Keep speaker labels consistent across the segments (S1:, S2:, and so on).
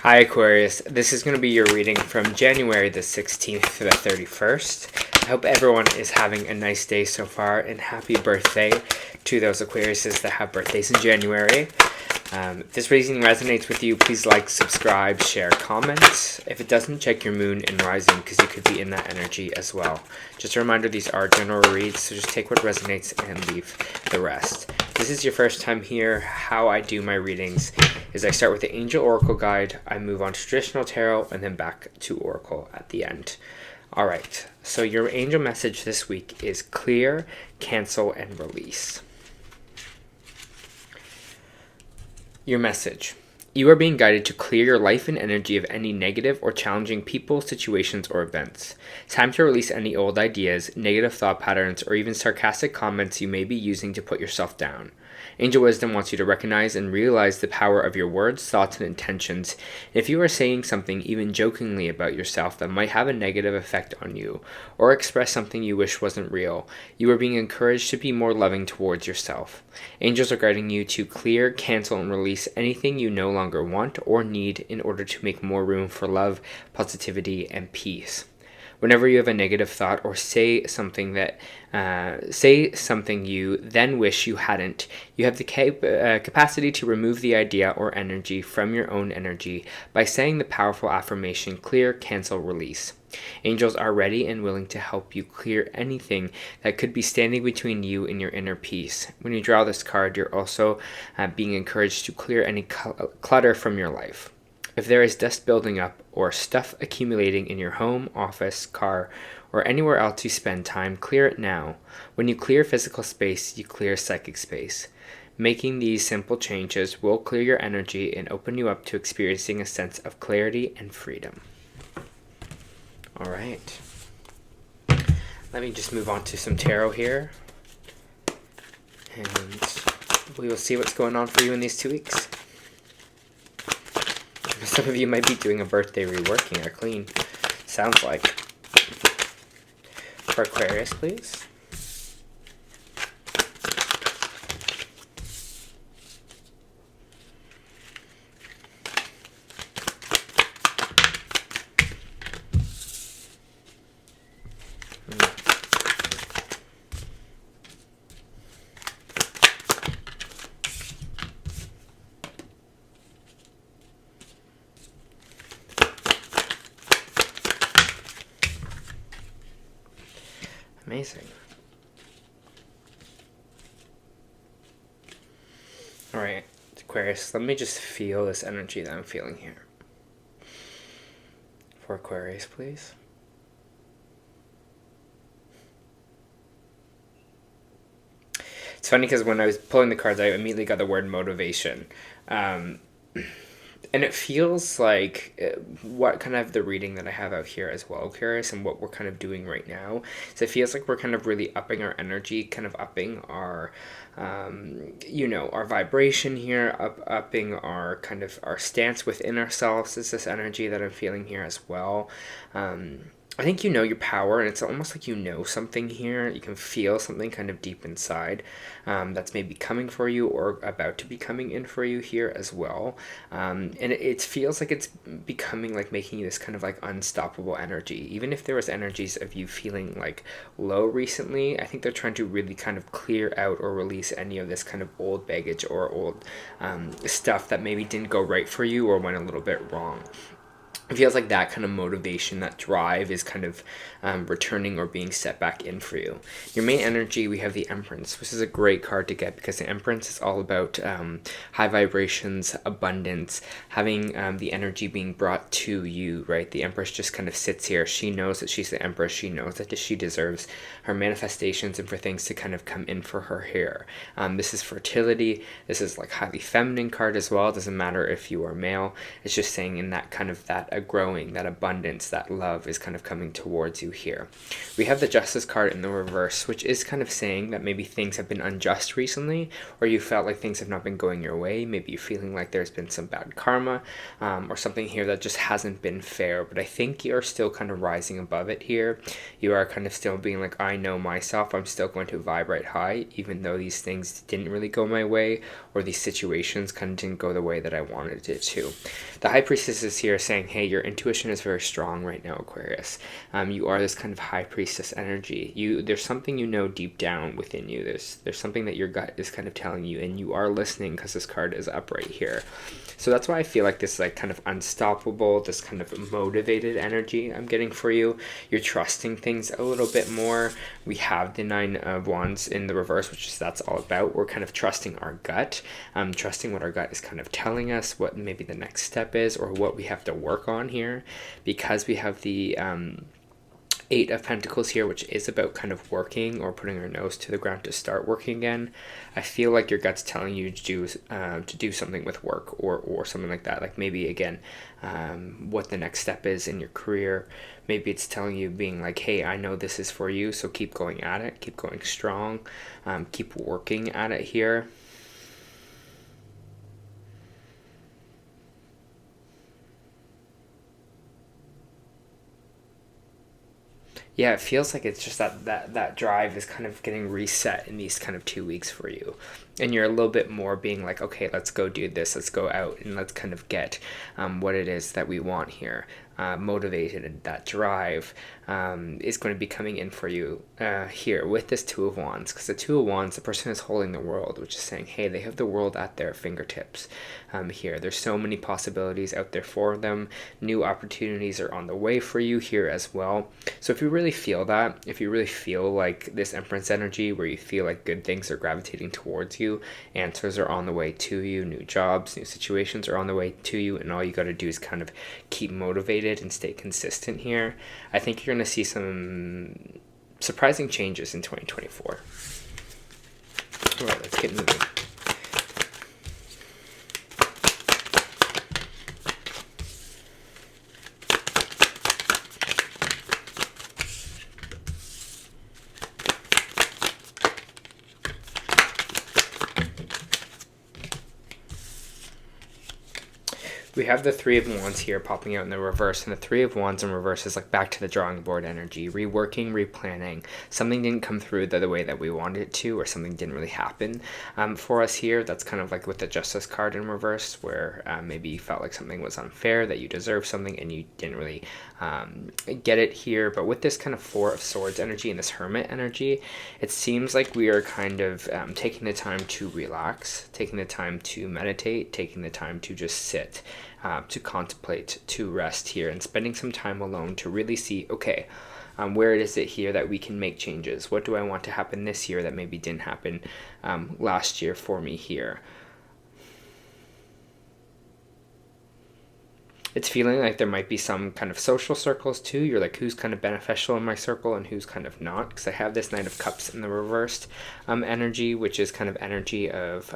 S1: Hi Aquarius, this is going to be your reading from January the 16th to the 31st. I hope everyone is having a nice day so far, and happy birthday to those Aquariuses that have birthdays in January. If this reading resonates with you, please like, subscribe, share, comment. If it doesn't, check your moon and rising because you could be in that energy as well. Just a reminder, these are general reads, so just take what resonates and leave the rest. If this is your first time here, how I do my readings is I start with the Angel Oracle Guide, I move on to Traditional Tarot, and then back to Oracle at the end. Alright, so your angel message this week is clear, cancel, and release. Your message. You are being guided to clear your life and energy of any negative or challenging people, situations, or events. Time to release any old ideas, negative thought patterns, or even sarcastic comments you may be using to put yourself down. Angel Wisdom wants you to recognize and realize the power of your words, thoughts, and intentions. If you are saying something even jokingly about yourself that might have a negative effect on you, or express something you wish wasn't real, you are being encouraged to be more loving towards yourself. Angels are guiding you to clear, cancel, and release anything you no longer want or need in order to make more room for love, positivity, and peace. Whenever you have a negative thought or say something you then wish you hadn't, you have the capacity to remove the idea or energy from your own energy by saying the powerful affirmation, clear, cancel, release. Angels are ready and willing to help you clear anything that could be standing between you and your inner peace. When you draw this card, you're also being encouraged to clear any clutter from your life. If there is dust building up or stuff accumulating in your home, office, car, or anywhere else you spend time, clear it now. When you clear physical space, you clear psychic space. Making these simple changes will clear your energy and open you up to experiencing a sense of clarity and freedom. All right. Let me just move on to some tarot here. And we will see what's going on for you in these 2 weeks. Some of you might be doing a birthday reworking or clean. Sounds like. For Aquarius, please. Amazing. Alright, Aquarius, let me just feel this energy that I'm feeling here. For Aquarius, please. It's funny because when I was pulling the cards, I immediately got the word motivation. And it feels like what kind of the reading that I have out here as well, Aquarius, and what we're kind of doing right now. So it feels like we're kind of really upping our energy, kind of upping our, our vibration here, upping our kind of our stance within ourselves. Is this energy that I'm feeling here as well. I think you know your power, and it's almost like you know something here. You can feel something kind of deep inside that's maybe coming for you or about to be coming in for you here as well. And it feels like it's becoming like making this kind of like unstoppable energy. Even if there was energies of you feeling like low recently, I think they're trying to really kind of clear out or release any of this kind of old baggage or old stuff that maybe didn't go right for you or went a little bit wrong. It feels like that kind of motivation, that drive is kind of returning or being set back in for you. Your main energy, we have the Empress, which is a great card to get because the Empress is all about high vibrations, abundance, having the energy being brought to you, right? The Empress just kind of sits here. She knows that she's the Empress. She knows that she deserves her manifestations and for things to kind of come in for her here. This is fertility. This is like highly feminine card as well. It doesn't matter if you are male. It's just saying in that kind of that growing, that abundance, that love is kind of coming towards you here. We have the Justice card in the reverse, which is kind of saying that maybe things have been unjust recently, or you felt like things have not been going your way. Maybe you're feeling like there's been some bad karma, or something here that just hasn't been fair. But I think you're still kind of rising above it here. You are kind of still being like, I know myself, I'm still going to vibrate high, even though these things didn't really go my way, or these situations kind of didn't go the way that I wanted it to. The High Priestess is here saying, hey, your intuition is very strong right now, Aquarius. You are this kind of High Priestess energy. There's something you know deep down within you. There's something that your gut is kind of telling you, and you are listening because this card is up right here. So that's why I feel like this like kind of unstoppable, this kind of motivated energy I'm getting for you. You're trusting things a little bit more. We have the Nine of Wands in the reverse, which is that's all about. We're kind of trusting our gut, trusting what our gut is kind of telling us, what maybe the next step is, or what we have to work on here, because we have the Eight of Pentacles here, which is about kind of working or putting our nose to the ground to start working again. I feel like your gut's telling you to do something with work or something like that. Like maybe again, what the next step is in your career. Maybe it's telling you, being like, hey, I know this is for you, so keep going at it, keep going strong, keep working at it here. Yeah, it feels like it's just that drive is kind of getting reset in these kind of 2 weeks for you. And you're a little bit more being like, okay, let's go do this. Let's go out and let's kind of get what it is that we want here. Motivated, and that drive is going to be coming in for you here with this Two of Wands. Because the Two of Wands, the person is holding the world, which is saying, hey, they have the world at their fingertips here. There's so many possibilities out there for them. New opportunities are on the way for you here as well. So if you really feel that, if you really feel like this Empress energy where you feel like good things are gravitating towards you, answers are on the way to you, new jobs, new situations are on the way to you, and all you got to do is kind of keep motivated and stay consistent here, I think you're going to see some surprising changes in 2024. All right, let's get moving. We have the Three of Wands here popping out in the reverse, and the Three of Wands in reverse is like back to the drawing board energy, reworking, replanning. Something didn't come through the way that we wanted it to, or something didn't really happen for us here. That's kind of like with the Justice card in reverse, where maybe you felt like something was unfair, that you deserved something, and you didn't really get it here. But with this kind of Four of Swords energy and this Hermit energy, it seems like we are kind of taking the time to relax, taking the time to meditate, taking the time to just sit, to contemplate, to rest here, and spending some time alone to really see, okay, where is it here that we can make changes? What do I want to happen this year that maybe didn't happen last year for me here? It's feeling like there might be some kind of social circles too. You're like, who's kind of beneficial in my circle and who's kind of not? Because I have this Knight of Cups in the reversed energy, which is kind of energy of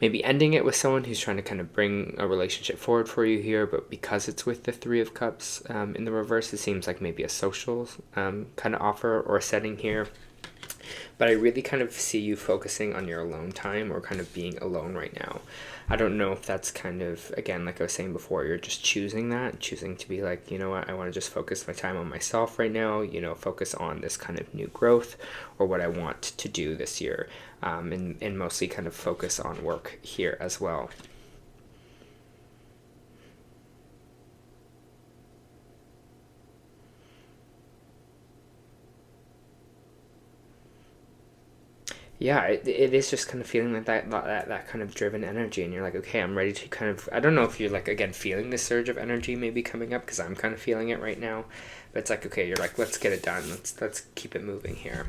S1: maybe ending it with someone who's trying to kind of bring a relationship forward for you here. But because it's with the Three of Cups in the reverse, it seems like maybe a social kind of offer or setting here. But I really kind of see you focusing on your alone time, or kind of being alone right now. I don't know if that's kind of, again, like I was saying before, you're just choosing to be like, you know what, I want to just focus my time on myself right now, you know, focus on this kind of new growth or what I want to do this year, and mostly kind of focus on work here as well. Yeah, it is just kind of feeling like that kind of driven energy, and you're like, okay, I'm ready to kind of, I don't know if you're like, again, feeling this surge of energy maybe coming up, because I'm kind of feeling it right now, but it's like, okay, you're like, let's get it done, let's keep it moving here.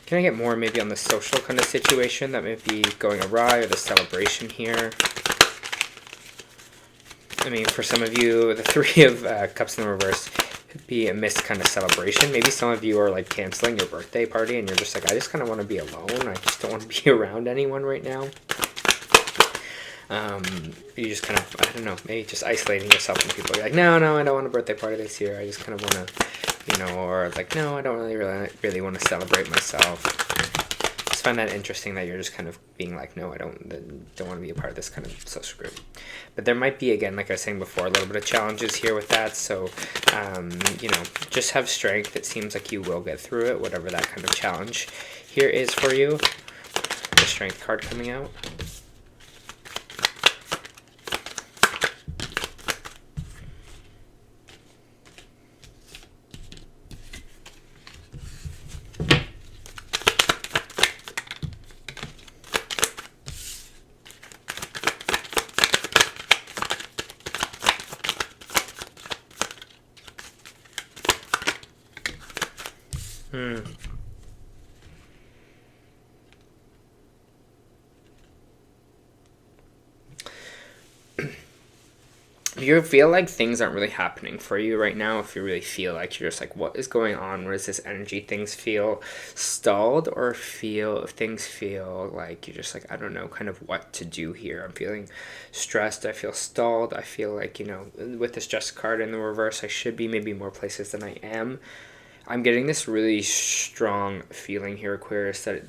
S1: Can I get more maybe on the social kind of situation that may be going awry, or the celebration here? I mean, for some of you, the Three of Cups in the reverse could be a missed kind of celebration. Maybe some of you are like canceling your birthday party and you're just like, I just kind of want to be alone. I just don't want to be around anyone right now. You just kind of, I don't know, maybe just isolating yourself from people. You're like, no, I don't want a birthday party this year. I just kind of want to, or like, no, I don't really want to celebrate myself. Just find that interesting that you're just kind of being like, no, I don't want to be a part of this kind of social group. But there might be, again, like I was saying before, a little bit of challenges here with that. So, just have strength. It seems like you will get through it, whatever that kind of challenge here is for you. The strength card coming out. If you feel like things aren't really happening for you right now, if you really feel like you're just like, what is going on? What is this energy? Things feel stalled, or if things feel like you're just like, I don't know kind of what to do here. I'm feeling stressed. I feel stalled. I feel like, with this stress card in the reverse, I should be maybe more places than I am. I'm getting this really strong feeling here, Aquarius, that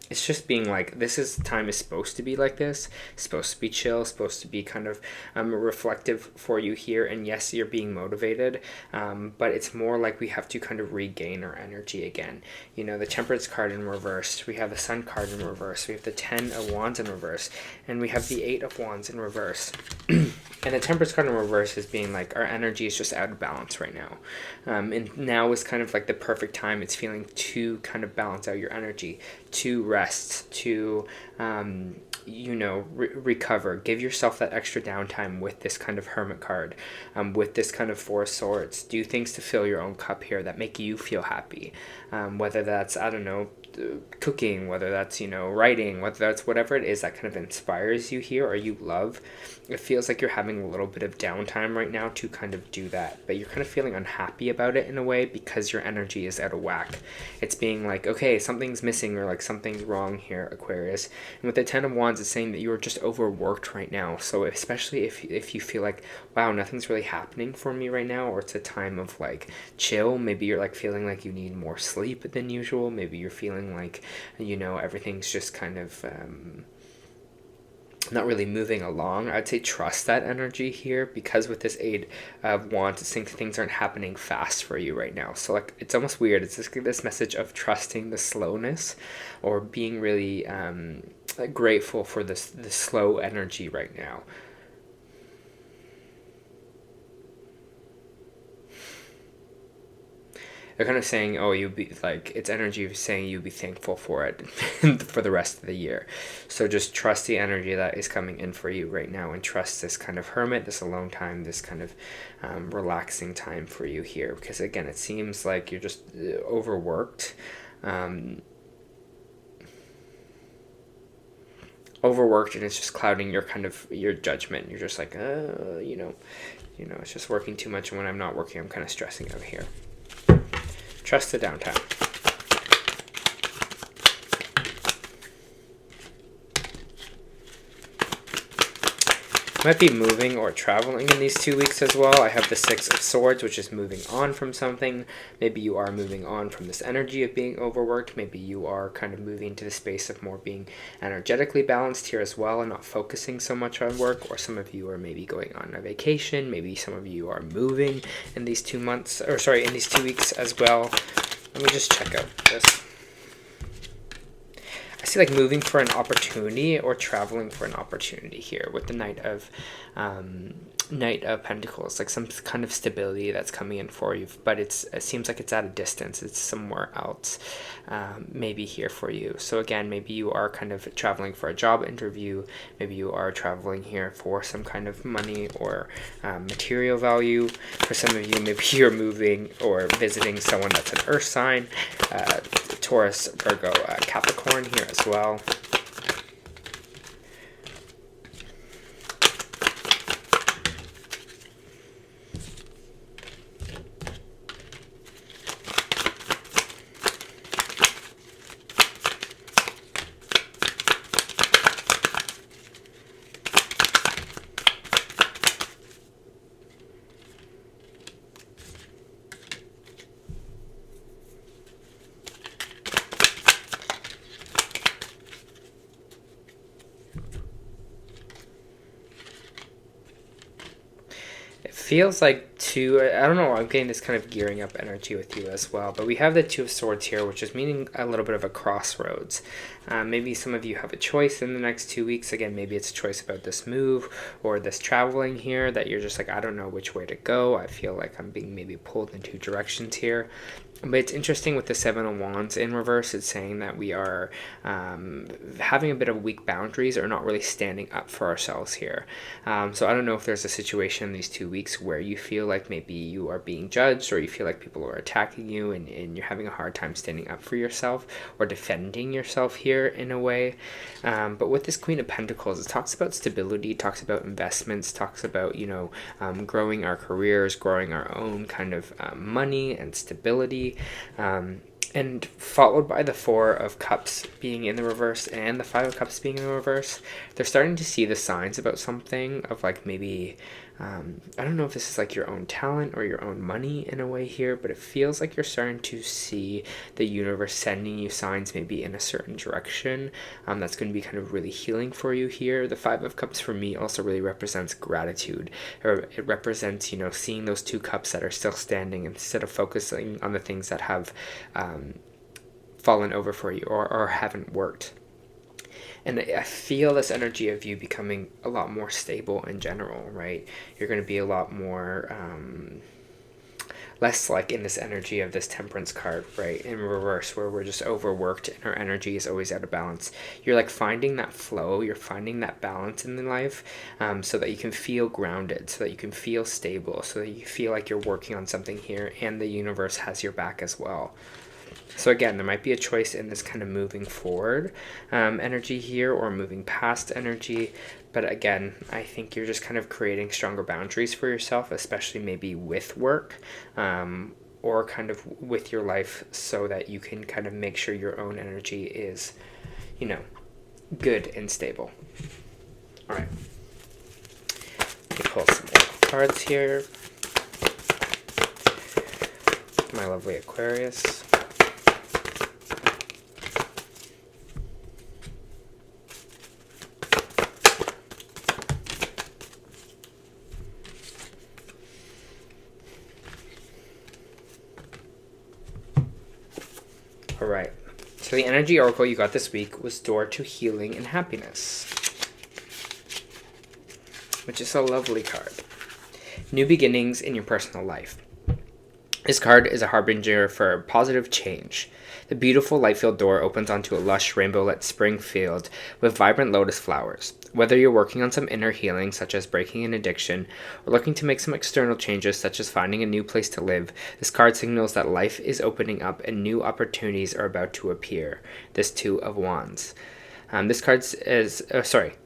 S1: it's just being like, time is supposed to be like this. It's supposed to be chill, supposed to be kind of reflective for you here. And yes, you're being motivated, but it's more like we have to kind of regain our energy again. The Temperance card in reverse. We have the Sun card in reverse. We have the 10 of Wands in reverse. And we have the 8 of Wands in reverse. And the Temperance card in reverse is being like, our energy is just out of balance right now. And now is kind of like the perfect time. It's feeling to kind of balance out your energy, to rest, to, recover. Give yourself that extra downtime with this kind of Hermit card, with this kind of Four of Swords. Do things to fill your own cup here that make you feel happy. Whether that's, I don't know, cooking, whether that's, writing, whether that's whatever it is that kind of inspires you here or you love. It feels like you're having a little bit of downtime right now to kind of do that, but you're kind of feeling unhappy about it in a way because your energy is out of whack. It's being like, okay, something's missing, or like something's wrong here, Aquarius. And with the 10 of Wands, it's saying that you're just overworked right now. So especially if you feel like, wow, nothing's really happening for me right now, or it's a time of like chill, maybe you're like feeling like you need more sleep than usual. Maybe you're feeling like, everything's just kind of not really moving along. I'd say trust that energy here, because with this 8 of Wands, it's saying things aren't happening fast for you right now. So like, it's almost weird. It's just this message of trusting the slowness, or being really grateful for the slow energy right now. They're kind of saying, oh, you'd be like, it's energy saying you'd be thankful for it for the rest of the year. So just trust the energy that is coming in for you right now, and trust this kind of hermit, this alone time, this kind of relaxing time for you here. Because again, it seems like you're just overworked. Overworked, and it's just clouding your judgment. You're just like, it's just working too much, and when I'm not working, I'm kind of stressing out here. Trust the downtime. Might be moving or traveling in these 2 weeks as well. I have the 6 of Swords, which is moving on from something. Maybe you are moving on from this energy of being overworked. Maybe you are kind of moving to the space of more being energetically balanced here as well, and not focusing so much on work. Or some of you are maybe going on a vacation. Maybe some of you are moving in these 2 months, or sorry, in these 2 weeks as well. Let me just check out this. I see like moving for an opportunity or traveling for an opportunity here with the Knight of Pentacles, like some kind of stability that's coming in for you, but it seems like it's at a distance. It's somewhere else, maybe here for you. So again, maybe you are kind of traveling for a job interview. Maybe you are traveling here for some kind of money or material value. For some of you, maybe you're moving or visiting someone that's an earth sign, Taurus, Virgo, Capricorn here as well. feels like two, I don't know, I'm getting this kind of gearing up energy with you as well, but we have the Two of Swords here, which is meaning a little bit of a crossroads. Maybe some of you have a choice in the next 2 weeks. Again, maybe it's a choice about this move or this traveling here that you're just like, I don't know which way to go. I feel like I'm being maybe pulled in two directions here. But it's interesting with the Seven of Wands in reverse. It's saying that we are having a bit of weak boundaries or not really standing up for ourselves here. So I don't know if there's a situation in these 2 weeks where you feel like maybe you are being judged or you feel like people are attacking you and you're having a hard time standing up for yourself or defending yourself here in a way. But with this Queen of Pentacles, it talks about stability, talks about investments, talks about, growing our careers, growing our own kind of money and stability. And followed by the Four of Cups being in the reverse and the Five of Cups being in the reverse, they're starting to see the signs about something of like maybe, I don't know if this is like your own talent or your own money in a way here, but it feels like you're starting to see the universe sending you signs maybe in a certain direction. That's going to be kind of really healing for you here. The Five of Cups for me also really represents gratitude, or it represents, seeing those two cups that are still standing instead of focusing on the things that have fallen over for you or haven't worked. And I feel this energy of you becoming a lot more stable in general, right? You're going to be a lot more, less like in this energy of this Temperance card, right? In reverse, where we're just overworked and our energy is always out of balance. You're like finding that flow, you're finding that balance in life, so that you can feel grounded, so that you can feel stable, so that you feel like you're working on something here and the universe has your back as well. So again, there might be a choice in this kind of moving forward energy here or moving past energy. But again, I think you're just kind of creating stronger boundaries for yourself, especially maybe with work or kind of with your life, so that you can kind of make sure your own energy is, good and stable. All right. Let me pull some more cards here. My lovely Aquarius. All right, so the energy oracle you got this week was Door to Healing and Happiness, which is a lovely card. New beginnings in your personal life. This card is a harbinger for positive change. The beautiful light-filled door opens onto a lush rainbow-lit spring field with vibrant lotus flowers. Whether you're working on some inner healing, such as breaking an addiction, or looking to make some external changes, such as finding a new place to live, this card signals that life is opening up and new opportunities are about to appear. This Two of Wands. This card is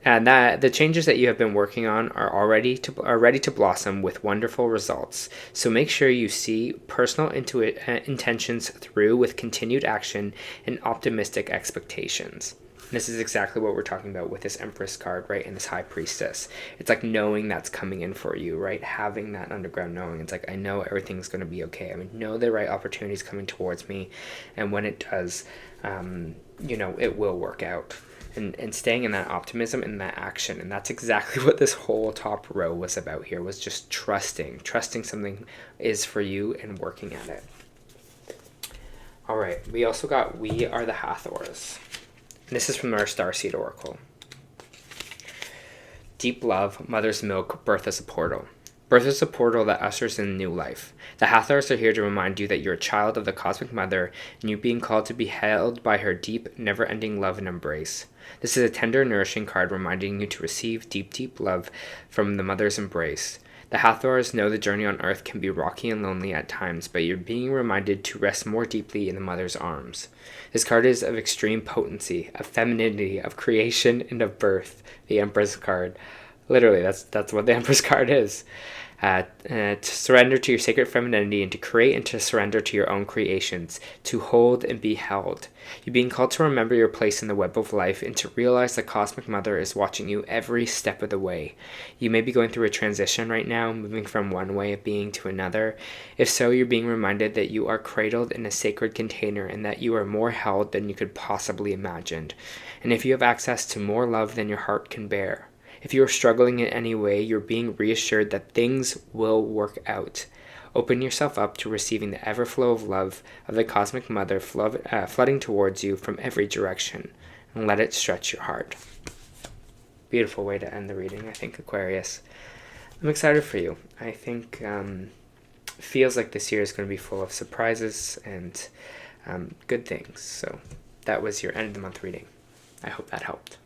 S1: and that the changes that you have been working on are ready to blossom with wonderful results. So make sure you see personal intentions through with continued action and optimistic expectations. This is exactly what we're talking about with this Empress card, right? And this High Priestess. It's like knowing that's coming in for you, right? Having that underground knowing. It's like, I know everything's going to be okay. I know the right opportunity is coming towards me. And when it does, it will work out. And staying in that optimism and that action. And that's exactly what this whole top row was about here, was just trusting something is for you and working at it. All right, we also got We Are the Hathors. And this is from our Starseed Oracle. Deep love, mother's milk, birth is a portal. Birth is a portal that ushers in new life. The Hathors are here to remind you that you're a child of the Cosmic Mother and you're being called to be held by her deep, never-ending love and embrace. This is a tender, nourishing card reminding you to receive deep, deep love from the Mother's embrace. The Hathors know the journey on Earth can be rocky and lonely at times, but you're being reminded to rest more deeply in the Mother's arms. This card is of extreme potency, of femininity, of creation, and of birth. The Empress card. Literally, that's what the Empress card is. To surrender to your sacred femininity and to create and to surrender to your own creations, to hold and be held. You're being called to remember your place in the web of life and to realize the Cosmic Mother is watching you every step of the way. You may be going through a transition right now, moving from one way of being to another. If so, you're being reminded that you are cradled in a sacred container and that you are more held than you could possibly imagine. And if you have access to more love than your heart can bear. If you are struggling in any way, you're being reassured that things will work out. Open yourself up to receiving the everflow of love of the Cosmic Mother flooding towards you from every direction, and let it stretch your heart. Beautiful way to end the reading, I think, Aquarius. I'm excited for you. I think feels like this year is going to be full of surprises and good things. So that was your end of the month reading. I hope that helped.